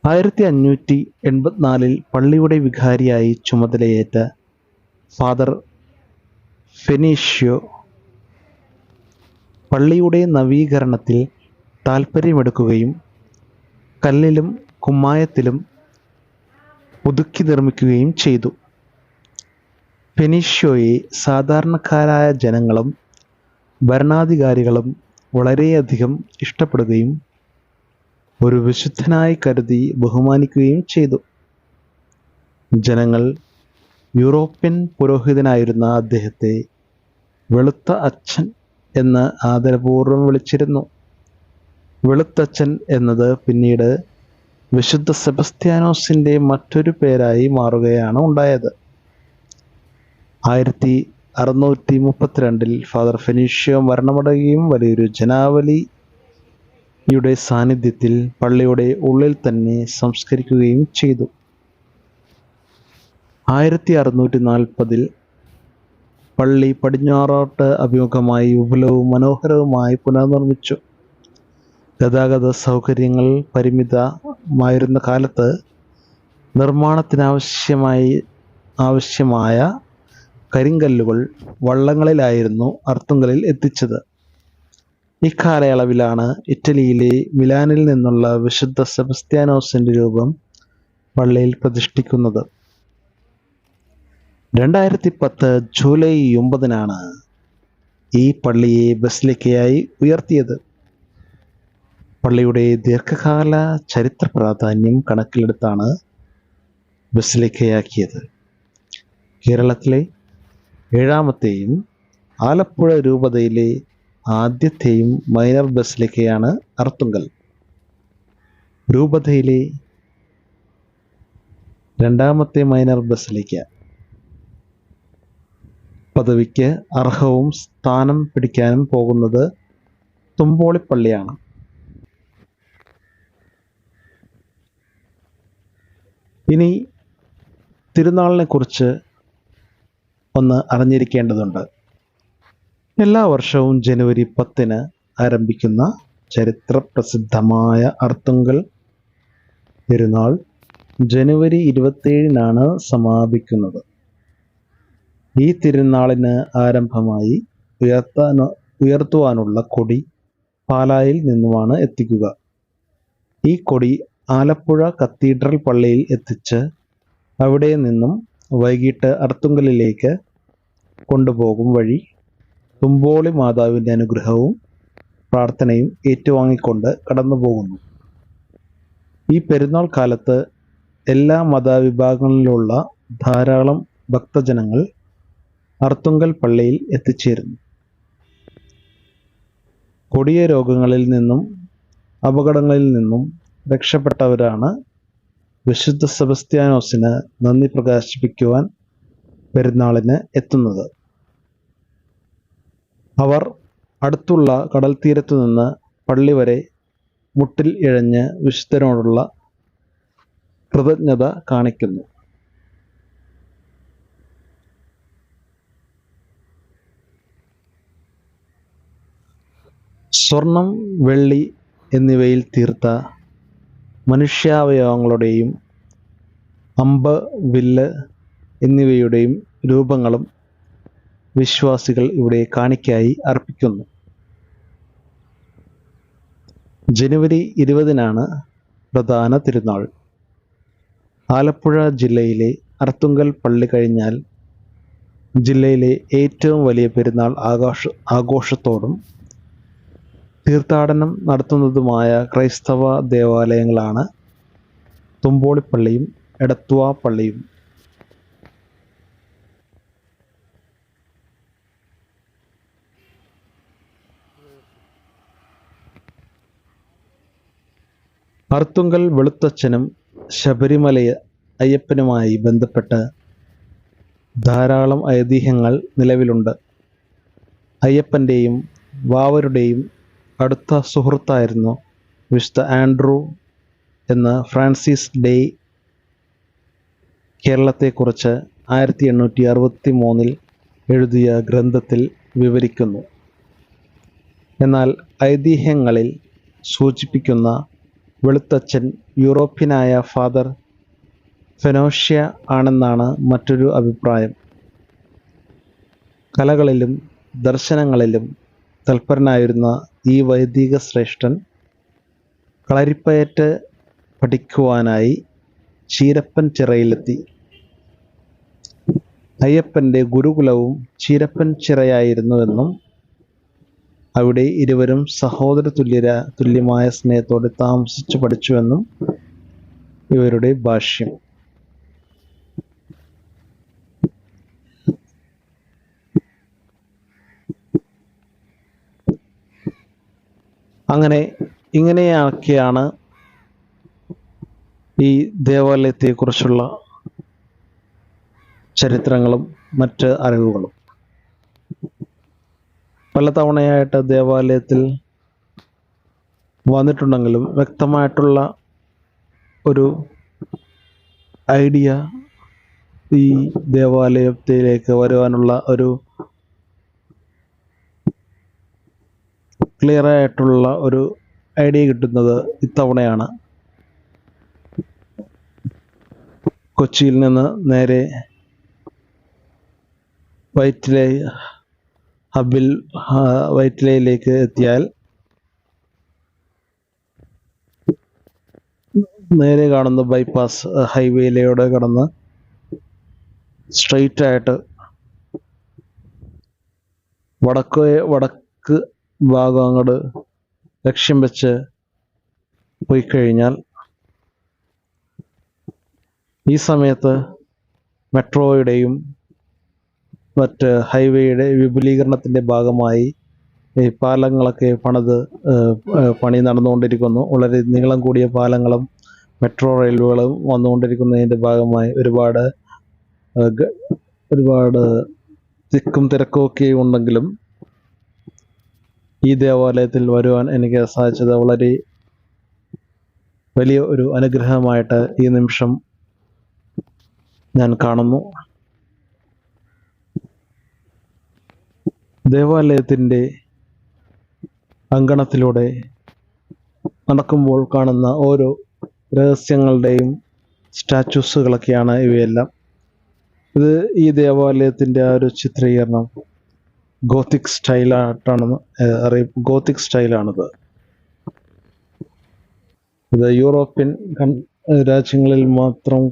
1584 പള്ളിയുടെ വികാരിയായി ചുമതലയേറ്റ ഫാദർ ഫെനീഷ്യോ പള്ളിയുടെ നവീകരണത്തിൽ താൽപ്പര്യമെടുക്കുകയും കല്ലിലും കുമ്മായത്തിലും പുതുക്കി നിർമ്മിക്കുകയും ചെയ്തു. ഫെനീഷ്യോയെ സാധാരണക്കാരായ ജനങ്ങളും ഭരണാധികാരികളും വളരെയധികം ഇഷ്ടപ്പെടുകയും ഒരു വിശുദ്ധനായി കരുതി ബഹുമാനിക്കുകയും ചെയ്തു. ജനങ്ങൾ യൂറോപ്യൻ പുരോഹിതനായിരുന്ന അദ്ദേഹത്തെ വെളുത്ത അച്ഛൻ എന്ന് ആദരപൂർവ്വം വിളിച്ചിരുന്നു. വെളുത്തച്ഛൻ എന്നത് പിന്നീട് വിശുദ്ധ സെബസ്ത്യാനോസിൻ്റെ മറ്റൊരു പേരായി മാറുകയാണ് ഉണ്ടായത്. 1632 ഫാദർ ഫെനീഷ്യോ മരണമടയുകയും വലിയൊരു ജനാവലിയുടെ സാന്നിധ്യത്തിൽ പള്ളിയുടെ ഉള്ളിൽ തന്നെ സംസ്കരിക്കുകയും ചെയ്തു. 1640 പള്ളി പടിഞ്ഞാറോട്ട് അഭിമുഖമായി വിപുലവും മനോഹരവുമായി പുനർനിർമ്മിച്ചു. ഗതാഗത സൗകര്യങ്ങൾ പരിമിതമായിരുന്ന കാലത്ത് നിർമ്മാണത്തിനാവശ്യമായ കരിങ്കല്ലുകൾ വള്ളങ്ങളിലായിരുന്നു അർത്തുങ്കലിൽ എത്തിച്ചത്. ഇക്കാലയളവിലാണ് ഇറ്റലിയിലെ മിലാനിൽ നിന്നുള്ള വിശുദ്ധ സെബസ്ത്യാനോസിന്റെ രൂപം പള്ളിയിൽ പ്രതിഷ്ഠിക്കുന്നത്. 2010 ജൂലൈ 9 ഈ പള്ളിയെ ബസിലിക്കയായി ഉയർത്തിയത്. പള്ളിയുടെ ദീർഘകാല ചരിത്ര പ്രാധാന്യം കണക്കിലെടുത്താണ് ബസിലിക്കയാക്കിയത്. കേരളത്തിലെ 7ാമത്തെയും ആലപ്പുഴ രൂപതയിലെ ആദ്യത്തെയും മൈനർ ബസിലിക്കയാണ് അർത്തുങ്കൽ. രൂപതയിലെ 2ാമത്തെ മൈനർ ബസിലിക്ക. പദവിക്ക് അർഹവും സ്ഥാനം പിടിക്കാനും പോകുന്നത് തുമ്പോളിപ്പള്ളിയാണ്. ഇനി തിരുനാളിനെ കുറിച്ച് ഒന്ന് അറിഞ്ഞിരിക്കേണ്ടതുണ്ട്. എല്ലാ വർഷവും ജനുവരി 10 ആരംഭിക്കുന്ന ചരിത്ര പ്രസിദ്ധമായ അർത്തുങ്കൽ തിരുനാൾ ജനുവരി 27 സമാപിക്കുന്നത്. ഈ തിരുനാളിന് ആരംഭമായി ഉയർത്തുവാനുള്ള കൊടി പാലായിൽ നിന്നുമാണ് എത്തിക്കുക. ഈ കൊടി ആലപ്പുഴ കത്തീഡ്രൽ പള്ളിയിൽ എത്തിച്ച് അവിടെ നിന്നും വൈകിട്ട് അർത്തുങ്കലിലേക്ക് കൊണ്ടുപോകും വഴി തുമ്പോളി മാതാവിൻ്റെ അനുഗ്രഹവും പ്രാർത്ഥനയും ഏറ്റുവാങ്ങിക്കൊണ്ട് കടന്നു പോകുന്നു. ഈ പെരുന്നാൾ കാലത്ത് എല്ലാ മതവിഭാഗങ്ങളിലുള്ള ധാരാളം ഭക്തജനങ്ങൾ അർത്തുങ്കൽ പള്ളിയിൽ എത്തിച്ചേരുന്നു. കൊടിയ രോഗങ്ങളിൽ നിന്നും അപകടങ്ങളിൽ നിന്നും രക്ഷപ്പെട്ടവരാണ് വിശുദ്ധ സെബസ്ത്യാനോസിന് നന്ദി പ്രകാശിപ്പിക്കുവാൻ പെരുന്നാളിന് എത്തുന്നത്. അവർ അടുത്തുള്ള കടൽ തീരത്തു നിന്ന് പള്ളി വരെ മുട്ടിൽ ഇഴഞ്ഞ് വിശുദ്ധനോടുള്ള കൃതജ്ഞത കാണിക്കുന്നു. സ്വർണം, വെള്ളി എന്നിവയിൽ തീർത്ത മനുഷ്യാവയവങ്ങളുടെയും അമ്പ്, വില്ല് എന്നിവയുടെയും രൂപങ്ങളും വിശ്വാസികൾ ഇവിടെ കാണിക്കയായി അർപ്പിക്കുന്നു. ജനുവരി 20 പ്രധാന തിരുനാൾ. ആലപ്പുഴ ജില്ലയിലെ അർത്തുങ്കൽ പള്ളി കഴിഞ്ഞാൽ ജില്ലയിലെ ഏറ്റവും വലിയ പെരുന്നാൾ ആഘോഷത്തോടും തീർത്ഥാടനം നടത്തുന്നതുമായ ക്രൈസ്തവ ദേവാലയങ്ങളാണ് തുമ്പോളിപ്പള്ളിയും എടത്വ പള്ളിയും. അർത്തുങ്കൽ വെളുത്തച്ഛനും ശബരിമല അയ്യപ്പനുമായി ബന്ധപ്പെട്ട് ധാരാളം ഐതിഹ്യങ്ങൾ നിലവിലുണ്ട്. അയ്യപ്പൻ്റെയും വാവരുടെയും അടുത്ത സുഹൃത്തായിരുന്നു വിശുദ്ധ ആൻഡ്രൂ എന്ന് ഫ്രാൻസിസ് ഡേ കേരളത്തെക്കുറിച്ച് 1863 എഴുതിയ ഗ്രന്ഥത്തിൽ വിവരിക്കുന്നു. എന്നാൽ ഐതിഹ്യങ്ങളിൽ സൂചിപ്പിക്കുന്ന വെളുത്തച്ഛൻ യൂറോപ്യനായ ഫാദർ ഫെനോഷ്യ ആണെന്നാണ് മറ്റൊരു അഭിപ്രായം. കലകളിലും ദർശനങ്ങളിലും തൽപരനായിരുന്ന ഈ വൈദിക ശ്രേഷ്ഠൻ കളരിപ്പയറ്റ് പഠിക്കുവാനായി ചീരപ്പൻ ചിറയിലെത്തി. അയ്യപ്പൻ്റെ ഗുരുകുലവും ചീരപ്പൻ ചിറയായിരുന്നുവെന്നും അവിടെ ഇരുവരും സഹോദര തുല്യമായ സ്നേഹത്തോടെ താമസിച്ചു പഠിച്ചുവെന്നും ഇവരുടെ ഭാഷ്യം. ഇങ്ങനെയൊക്കെയാണ് ഈ ദേവാലയത്തെക്കുറിച്ചുള്ള ചരിത്രങ്ങളും മറ്റ് അറിവുകളും. പലതവണയായിട്ട് ദേവാലയത്തിൽ വന്നിട്ടുണ്ടെങ്കിലും വ്യക്തമായിട്ടുള്ള ഒരു ഐഡിയ ഈ ദേവാലയത്തിലേക്ക് വരുവാനുള്ള ഒരു ക്ലിയർ ആയിട്ടുള്ള ഒരു ഐഡിയ കിട്ടുന്നത് ഇത്തവണയാണ്. കൊച്ചിയിൽ നിന്ന് നേരെ വൈറ്റിലയിലേക്ക് എത്തിയാൽ നേരെ കാണുന്ന ബൈപ്പാസ് ഹൈവേയിലൂടെ കടന്ന് സ്ട്രെയിറ്റ് ആയിട്ട് വടക്ക് ഭാഗം അങ്ങോട്ട് ലക്ഷ്യം വെച്ച് പോയി കഴിഞ്ഞാൽ ഈ സമയത്ത് മെട്രോയുടെയും മറ്റ് ഹൈവേയുടെ വിപുലീകരണത്തിൻ്റെ ഭാഗമായി ഈ പാലങ്ങളൊക്കെ പണി നടന്നുകൊണ്ടിരിക്കുന്നു. വളരെ നീളം കൂടിയ പാലങ്ങളും മെട്രോ റെയിൽവേകളും വന്നുകൊണ്ടിരിക്കുന്നതിൻ്റെ ഭാഗമായി ഒരുപാട് തിക്കും തിരക്കുമൊക്കെ ഉണ്ടെങ്കിലും ഈ ദേവാലയത്തിൽ വരുവാൻ എനിക്ക് സാധിച്ചത് വളരെ വലിയ ഒരു അനുഗ്രഹമായിട്ട് ഈ നിമിഷം ഞാൻ കാണുന്നു. ദേവാലയത്തിൻ്റെ അങ്കണത്തിലൂടെ നടക്കുമ്പോൾ കാണുന്ന ഓരോ രഹസ്യങ്ങളുടെയും സ്റ്റാച്യൂസുകളൊക്കെയാണ് ഇവയെല്ലാം. ഈ ദേവാലയത്തിൻ്റെ ആ ഒരു ചിത്രീകരണം ഗോത്തിക് സ്റ്റൈലാണിത്. ഇത് യൂറോപ്യൻ രാജ്യങ്ങളിൽ മാത്രം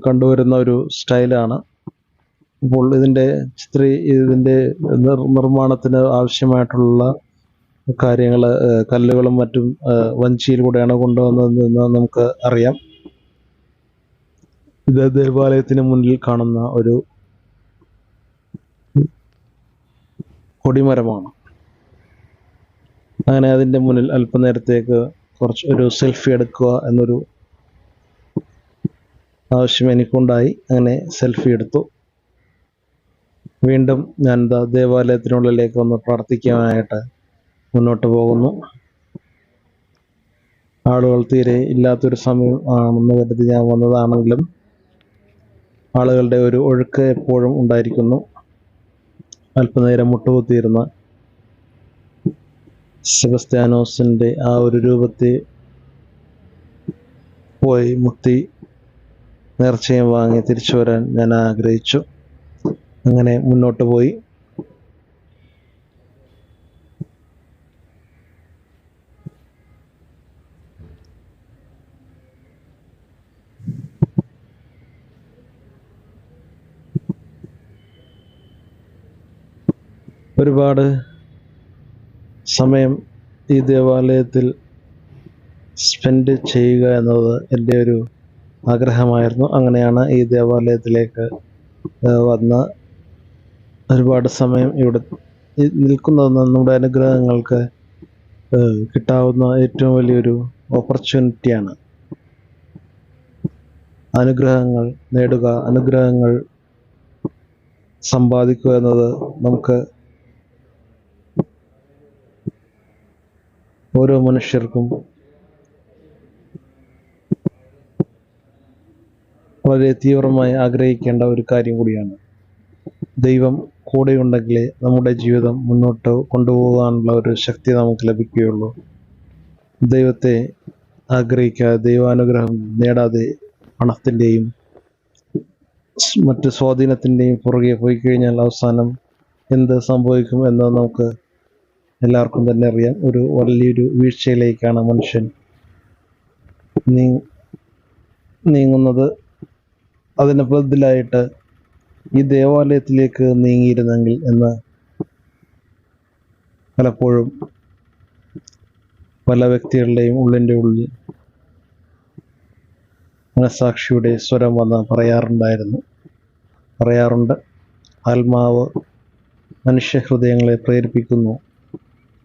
കണ്ടുവരുന്ന ഒരു സ്റ്റൈലാണ്. അപ്പോൾ ഇതിൻ്റെ നിർമ്മാണത്തിന് ആവശ്യമായിട്ടുള്ള കാര്യങ്ങൾ കല്ലുകളും മറ്റും വഞ്ചിയിലൂടെയാണ് കൊണ്ടുവന്നതെന്ന് നമുക്ക് അറിയാം. ഇത് ദേവാലയത്തിന് മുന്നിൽ കാണുന്ന ഒരു കൊടിമരമാണ്. അങ്ങനെ അതിൻ്റെ മുന്നിൽ അല്പനേരത്തേക്ക് ഒരു സെൽഫി എടുക്കുക എന്നൊരു ആവശ്യം എനിക്കുണ്ടായി. അങ്ങനെ സെൽഫി എടുത്തു. വീണ്ടും ഞാൻ ദേവാലയത്തിനുള്ളിലേക്ക് ഒന്ന് പ്രാർത്ഥിക്കാനായിട്ട് മുന്നോട്ട് പോകുന്നു. ആളുകൾ തീരെ ഇല്ലാത്തൊരു സമയം ആണെന്ന് കരുതി ഞാൻ വന്നതാണെങ്കിലും ആളുകളുടെ ഒരു ഒഴുക്ക് എപ്പോഴും ഉണ്ടായിരിക്കുന്നു. അല്പനേരം മുട്ടുകുത്തിയിരുന്ന സെബസ്ത്യാനോസിൻ്റെ ആ ഒരു രൂപത്തെ പോയി മുത്തി നേർച്ചയും വാങ്ങി തിരിച്ചു വരാൻ ഞാൻ ആഗ്രഹിച്ചു. അങ്ങനെ മുന്നോട്ട് പോയി. ഒരുപാട് സമയം ഈ ദേവാലയത്തിൽ സ്പെൻഡ് ചെയ്യുക എന്നത് എൻ്റെ ഒരു ആഗ്രഹമായിരുന്നു. അങ്ങനെയാണ് ഈ ദേവാലയത്തിലേക്ക് വന്ന് ഒരുപാട് സമയം ഇവിടെ നിൽക്കുന്നത് നമ്മുടെ അനുഗ്രഹങ്ങൾക്ക് കിട്ടാവുന്ന ഏറ്റവും വലിയൊരു ഓപ്പർച്യൂണിറ്റിയാണ്. അനുഗ്രഹങ്ങൾ നേടുക, അനുഗ്രഹങ്ങൾ സമ്പാദിക്കുക എന്നത് നമുക്ക് ഓരോ മനുഷ്യർക്കും വളരെ തീവ്രമായി ആഗ്രഹിക്കേണ്ട ഒരു കാര്യം കൂടിയാണ്. ദൈവം കൂടെയുണ്ടെങ്കിലേ നമ്മുടെ ജീവിതം മുന്നോട്ട് കൊണ്ടുപോകാനുള്ള ഒരു ശക്തി നമുക്ക് ലഭിക്കുകയുള്ളൂ. ദൈവത്തെ ആഗ്രഹിക്കാതെ, ദൈവാനുഗ്രഹം നേടാതെ പണത്തിൻ്റെയും മറ്റ് സ്വാധീനത്തിൻ്റെയും പുറകെ പോയി കഴിഞ്ഞാൽ അവസാനം എന്ത് സംഭവിക്കും എന്ന് നമുക്ക് എല്ലാവർക്കും തന്നെ അറിയാം. ഒരു വലിയൊരു വീഴ്ചയിലേക്കാണ് മനുഷ്യൻ നീങ്ങുന്നത്. അതിന് ബദലായിട്ട് ഈ ദേവാലയത്തിലേക്ക് നീങ്ങിയിരുന്നെങ്കിൽ എന്ന് പലപ്പോഴും പല വ്യക്തികളുടെയും ഉള്ളിൻ്റെ ഉള്ളിൽ മനസാക്ഷിയുടെ സ്വരം വന്ന് പറയാറുണ്ട്. ആത്മാവ് മനുഷ്യഹൃദയങ്ങളെ പ്രേരിപ്പിക്കുന്നു.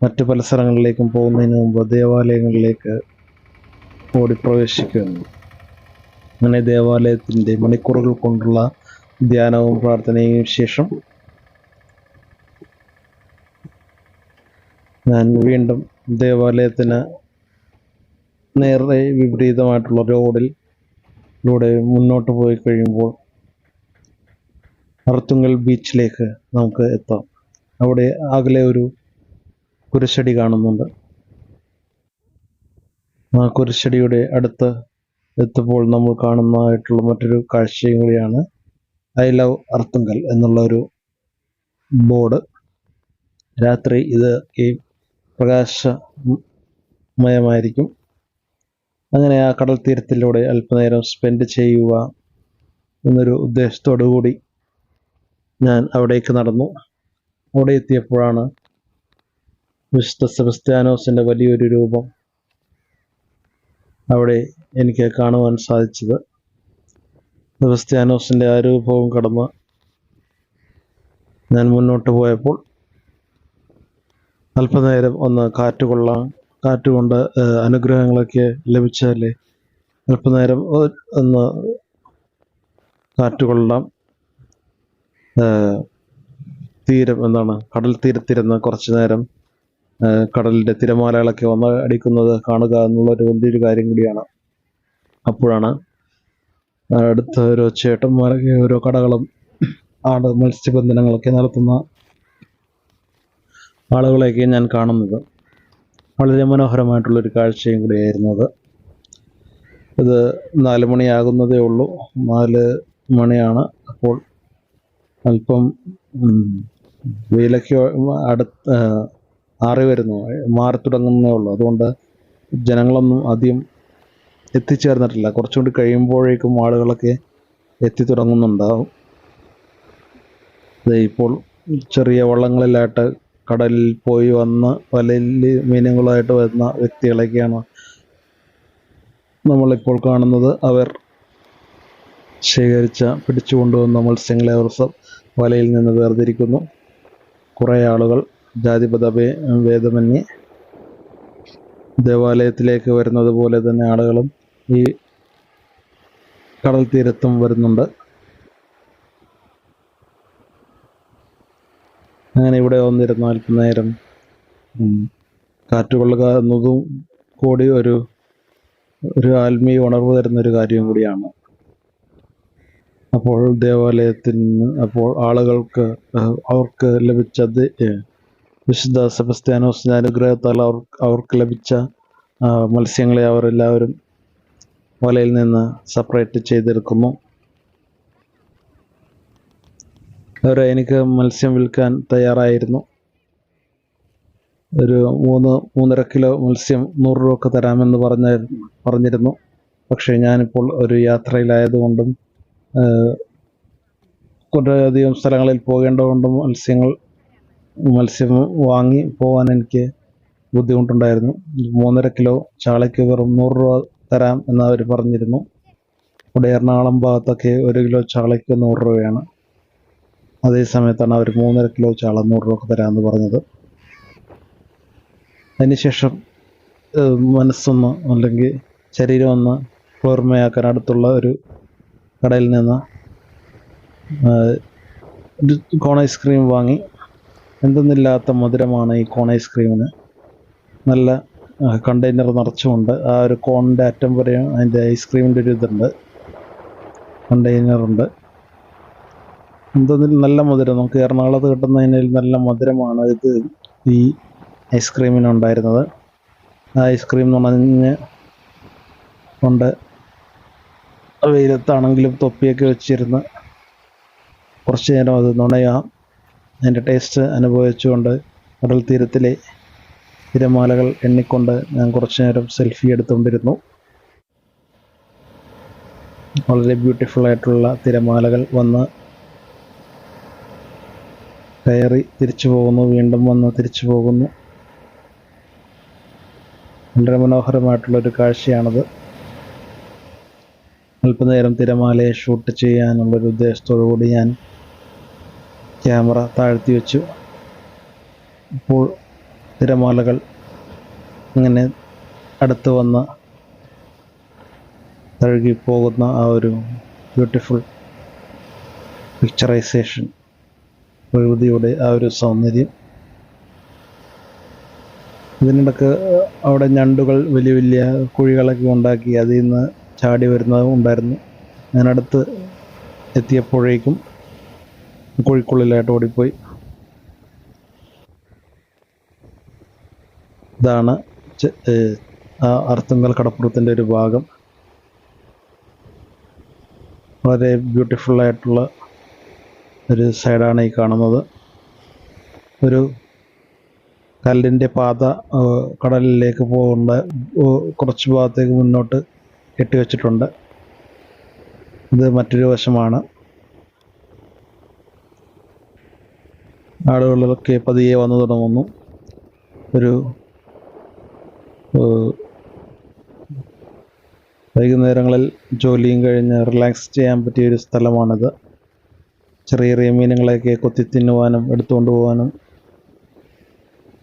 മറ്റു പല സ്ഥലങ്ങളിലേക്കും പോകുന്നതിന് മുമ്പ് ദേവാലയങ്ങളിലേക്ക് ഓടിപ്രവേശിക്കുന്നു. അങ്ങനെ ദേവാലയത്തിൻ്റെ മണിക്കൂറുകൾ കൊണ്ടുള്ള ധ്യാനവും പ്രാർത്ഥനയും ശേഷം ഞാൻ വീണ്ടും ദേവാലയത്തിന് നേരെ വിപരീതമായിട്ടുള്ള റോഡിലൂടെ മുന്നോട്ട് പോയി കഴിയുമ്പോൾ അർത്തുങ്കൽ ബീച്ചിലേക്ക് നമുക്ക് എത്താം. അവിടെ അകലെ ഒരു കുരിശടി കാണുന്നുണ്ട്. ആ കുരിശടിയുടെ അടുത്ത് എത്തുമ്പോൾ നമ്മൾ കാണുന്നതായിട്ടുള്ള മറ്റൊരു കാഴ്ചയും കൂടിയാണ് ഐ ലവ് അർത്തുങ്കൽ എന്നുള്ള ഒരു ബോർഡ്. രാത്രി ഇത് ഈ പ്രകാശമയമായിരിക്കും. അങ്ങനെ ആ കടൽ തീരത്തിലൂടെ അല്പനേരം സ്പെൻഡ് ചെയ്യുക എന്നൊരു ഉദ്ദേശത്തോടു കൂടി ഞാൻ അവിടേക്ക് നടന്നു. അവിടെ എത്തിയപ്പോഴാണ് വിശുദ്ധ സെബസ്ത്യാനോസിൻ്റെ വലിയൊരു രൂപം അവിടെ എനിക്ക് കാണുവാൻ സാധിച്ചത്. സെബസ്ത്യാനോസിൻ്റെ ആ രൂപവും കടന്ന് ഞാൻ മുന്നോട്ട് പോയപ്പോൾ അല്പനേരം ഒന്ന് കാറ്റുകൊണ്ട് അനുഗ്രഹങ്ങളൊക്കെ ലഭിച്ചാലേ അല്പനേരം ഒന്ന് കാറ്റുകൊള്ളാം. കടൽ തീരത്തിരുന്ന് കുറച്ചു നേരം കടലിൻ്റെ തിരമാലകളൊക്കെ വന്ന് അടിക്കുന്നത് കാണുക എന്നുള്ളൊരു വലിയൊരു കാര്യം കൂടിയാണ്. അപ്പോഴാണ് അടുത്ത ഓരോ ചേട്ടന്മാരൊക്കെ ഓരോ കടകളും മത്സ്യബന്ധനങ്ങളൊക്കെ നടത്തുന്ന ആളുകളെയൊക്കെ ഞാൻ കാണുന്നത്. വളരെ മനോഹരമായിട്ടുള്ളൊരു കാഴ്ചയും കൂടിയായിരുന്നു അത്. ഇത് 4 മണിയാകുന്നതേ ഉള്ളൂ. 4 മണിയാണ്. അപ്പോൾ അല്പം വെയിലൊക്കെ മാറി തുടങ്ങുന്നേ ഉള്ളൂ. അതുകൊണ്ട് ജനങ്ങളൊന്നും അധികം എത്തിച്ചേർന്നിട്ടില്ല. കുറച്ചുകൂടി കഴിയുമ്പോഴേക്കും ആളുകളൊക്കെ എത്തിത്തുടങ്ങുന്നുണ്ടാവും. ഇപ്പോൾ ചെറിയ വള്ളങ്ങളിലായിട്ട് കടലിൽ പോയി വന്ന് വലയിൽ മീനുകളായിട്ട് വരുന്ന വ്യക്തികളൊക്കെയാണ് നമ്മളിപ്പോൾ കാണുന്നത്. അവർ പിടിച്ചുകൊണ്ടുവന്ന മത്സ്യങ്ങളെ അവർ വലയിൽ നിന്ന് വേർതിരിക്കുന്നു. കുറേ ആളുകൾ ജാതിമത ഭേദമന്യേ ദേവാലയത്തിലേക്ക് വരുന്നത് പോലെ തന്നെ ആളുകളും ഈ കടൽ തീരത്തും വരുന്നുണ്ട്. അങ്ങനെ ഇവിടെ വന്നിരുന്ന അല്പനേരം കാറ്റുകൊള്ളുക എന്നതും കൂടി ഒരു ആത്മീയ ഉണർവ് തരുന്നൊരു കാര്യം കൂടിയാണ്. അപ്പോൾ അപ്പോൾ അവർക്ക് ലഭിച്ച വിശുദ്ധ സെബസ്ത്യാനോസിൻ്റെ അനുഗ്രഹത്താൽ അവർക്ക് ലഭിച്ച മത്സ്യങ്ങളെ അവരെല്ലാവരും വലയിൽ നിന്ന് സെപ്പറേറ്റ് ചെയ്തെടുക്കുന്നു. എനിക്ക് മത്സ്യം വിൽക്കാൻ തയ്യാറായിരുന്നു. ഒരു 3.5 കിലോ മത്സ്യം 100 രൂപക്ക് തരാമെന്ന് പറഞ്ഞിരുന്നു. പക്ഷേ ഞാനിപ്പോൾ ഒരു യാത്രയിലായതുകൊണ്ടും കുറേയധികം സ്ഥലങ്ങളിൽ പോകേണ്ടതുകൊണ്ടും മത്സ്യം വാങ്ങി പോകാൻ എനിക്ക് ബുദ്ധിമുട്ടുണ്ടായിരുന്നു. 3.5 കിലോ ചാളയ്ക്ക് വെറും 100 രൂപ തരാം എന്നവർ പറഞ്ഞിരുന്നു. ഇവിടെ എറണാകുളം ഭാഗത്തൊക്കെ 1 കിലോ ചാളയ്ക്ക് 100 രൂപയാണ്. അതേ സമയത്താണ് അവർ 3.5 കിലോ ചാള 100 രൂപക്ക് തരാമെന്ന് പറഞ്ഞത്. അതിനുശേഷം മനസ്സൊന്ന് അല്ലെങ്കിൽ ശരീരം ഒന്ന് കുളിർമയാക്കാൻ അടുത്തുള്ള ഒരു കടയിൽ നിന്ന് കോൺ ഐസ്ക്രീം വാങ്ങി. എന്തെന്നില്ലാത്ത മധുരമാണ് ഈ കോൺ ഐസ്ക്രീമിന്. നല്ല കണ്ടെയ്നർ നിറച്ചുകൊണ്ട് ആ ഒരു കോണിൻ്റെ അറ്റം വരെ അതിൻ്റെ ഐസ്ക്രീമിൻ്റെ ഒരു ഇതുണ്ട്. കണ്ടെയ്നറുണ്ട്. എന്തെങ്കിലും നല്ല മധുരം, നമുക്ക് എറണാകുളത്ത് കിട്ടുന്നതിൽ നല്ല മധുരമാണ് ഈ ഐസ്ക്രീമിനുണ്ടായിരുന്നത്. ആ ഐസ്ക്രീം നുണഞ്ഞ് കൊണ്ട് വെയിലത്താണെങ്കിലും തൊപ്പിയൊക്കെ വെച്ചിരുന്ന് കുറച്ച് നേരം അത് നുണയാം അതിൻ്റെ ടേസ്റ്റ് അനുഭവിച്ചുകൊണ്ട് കടൽ തീരത്തിലെ തിരമാലകൾ എണ്ണിക്കൊണ്ട് ഞാൻ കുറച്ച് നേരം സെൽഫി എടുത്തുകൊണ്ടിരുന്നു. വളരെ ബ്യൂട്ടിഫുൾ ആയിട്ടുള്ള തിരമാലകൾ വന്ന് കയറി തിരിച്ചു പോകുന്നു, വീണ്ടും വന്ന് തിരിച്ചു പോകുന്നു. വളരെ മനോഹരമായിട്ടുള്ളൊരു കാഴ്ചയാണത്. അല്പനേരം തിരമാലയെ ഷൂട്ട് ചെയ്യാനുള്ളൊരു ഉദ്ദേശത്തോടു കൂടി ഞാൻ ക്യാമറ താഴ്ത്തി വെച്ചു. അപ്പോൾ തിരമാലകൾ ഇങ്ങനെ അടുത്ത് വന്ന് തഴുകിപ്പോകുന്ന ആ ഒരു ബ്യൂട്ടിഫുൾ പിക്ചറൈസേഷൻ, പ്രകൃതിയുടെ ആ ഒരു സൗന്ദര്യം. ഇതിനിടക്ക് അവിടെ ഞണ്ടുകൾ വലിയ വലിയ കുഴികളൊക്കെ ഉണ്ടാക്കി അതിൽ നിന്ന് ചാടി വരുന്നതും ഉണ്ടായിരുന്നു. ഞാനടുത്ത് എത്തിയപ്പോഴേക്കും കുഴിക്കുള്ളിലായിട്ട് ഓടിപ്പോയി. ഇതാണ് ആ അർത്തുങ്കൽ കടപ്പുറത്തിൻ്റെ ഒരു ഭാഗം. വളരെ ബ്യൂട്ടിഫുള്ളായിട്ടുള്ള ഒരു സൈഡാണ് ഈ കാണുന്നത്. ഒരു കല്ലിൻ്റെ പാത കടലിലേക്ക് പോകുന്ന കുറച്ച് ഭാഗത്തേക്ക് മുന്നോട്ട് കെട്ടിവെച്ചിട്ടുണ്ട്. ഇത് മറ്റൊരു വശമാണ്. ആളുകളൊക്കെ പതിയെ വന്നു തുടങ്ങുന്നു. ഒരു വൈകുന്നേരങ്ങളിൽ ജോലിയും കഴിഞ്ഞ് റിലാക്സ് ചെയ്യാൻ പറ്റിയൊരു സ്ഥലമാണിത്. ചെറിയ ചെറിയ മീനുകളെയൊക്കെ കൊത്തി തിന്നുവാനും എടുത്തുകൊണ്ട് പോകാനും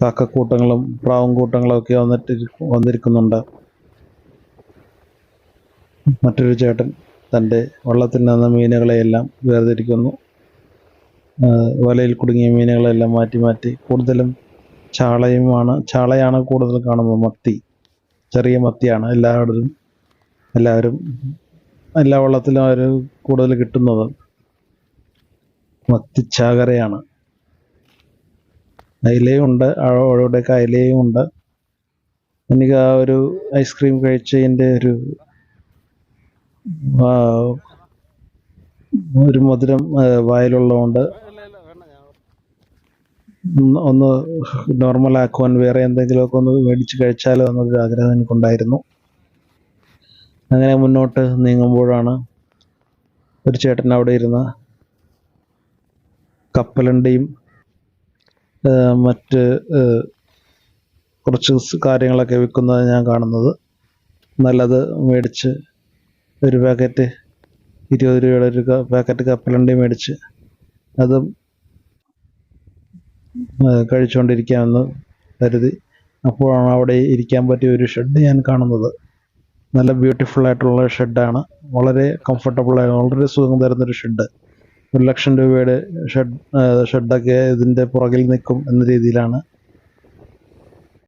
കാക്കക്കൂട്ടങ്ങളും പ്രാവും കൂട്ടങ്ങളും ഒക്കെ വന്നിരിക്കുന്നുണ്ട്. മറ്റൊരു ചേട്ടൻ തൻ്റെ വള്ളത്തിൽ നിന്ന് മീനുകളെയെല്ലാം വേർതിരിക്കുന്നു. വലയിൽ കുടുങ്ങിയ മീനുകളെല്ലാം മാറ്റി മാറ്റി, കൂടുതലും ചാളയാണ് കൂടുതൽ കാണുന്നത്. മത്തി, ചെറിയ മത്തിയാണ് എല്ലാവരും എല്ലാ വള്ളത്തിലും അവർ കൂടുതൽ കിട്ടുന്നത്. മത്തിച്ചാകരയാണ്. അയിലയും ഉണ്ട്, അവിടെയൊക്കെ അയിലയും ഉണ്ട്. എനിക്ക് ആ ഒരു ഐസ്ക്രീം കഴിച്ചതിൻ്റെ ഒരു മധുരം വായിലുള്ളതുകൊണ്ട് ഒന്ന് നോർമലാക്കുവാൻ വേറെ എന്തെങ്കിലുമൊക്കെ ഒന്ന് മേടിച്ച് കഴിച്ചാലോ എന്നൊരു ആഗ്രഹം എനിക്കുണ്ടായിരുന്നു. അങ്ങനെ മുന്നോട്ട് നീങ്ങുമ്പോഴാണ് ഒരു ചേട്ടൻ അവിടെ ഇരുന്ന് കപ്പലണ്ടിയും മറ്റ് കുറച്ച് കാര്യങ്ങളൊക്കെ വിൽക്കുന്നത് ഞാൻ കാണുന്നത്. നല്ലത് മേടിച്ച് ഒരു പാക്കറ്റ് 20 രൂപയുടെ ഒരു പാക്കറ്റ് കപ്പലണ്ടി മേടിച്ച് അതും കഴിച്ചുകൊണ്ടിരിക്കാമെന്ന് കരുതി. അപ്പോഴാണ് അവിടെ ഇരിക്കാൻ പറ്റിയ ഒരു ഷെഡ് ഞാൻ കാണുന്നത്. നല്ല ബ്യൂട്ടിഫുൾ ആയിട്ടുള്ള ഷെഡാണ്. വളരെ കംഫർട്ടബിളായ, വളരെ സുഖം തരുന്നൊരു ഷെഡ്. 1 ലക്ഷം രൂപയുടെ ഷെഡൊക്കെ ഇതിൻ്റെ പുറകിൽ നിൽക്കും എന്ന രീതിയിലാണ്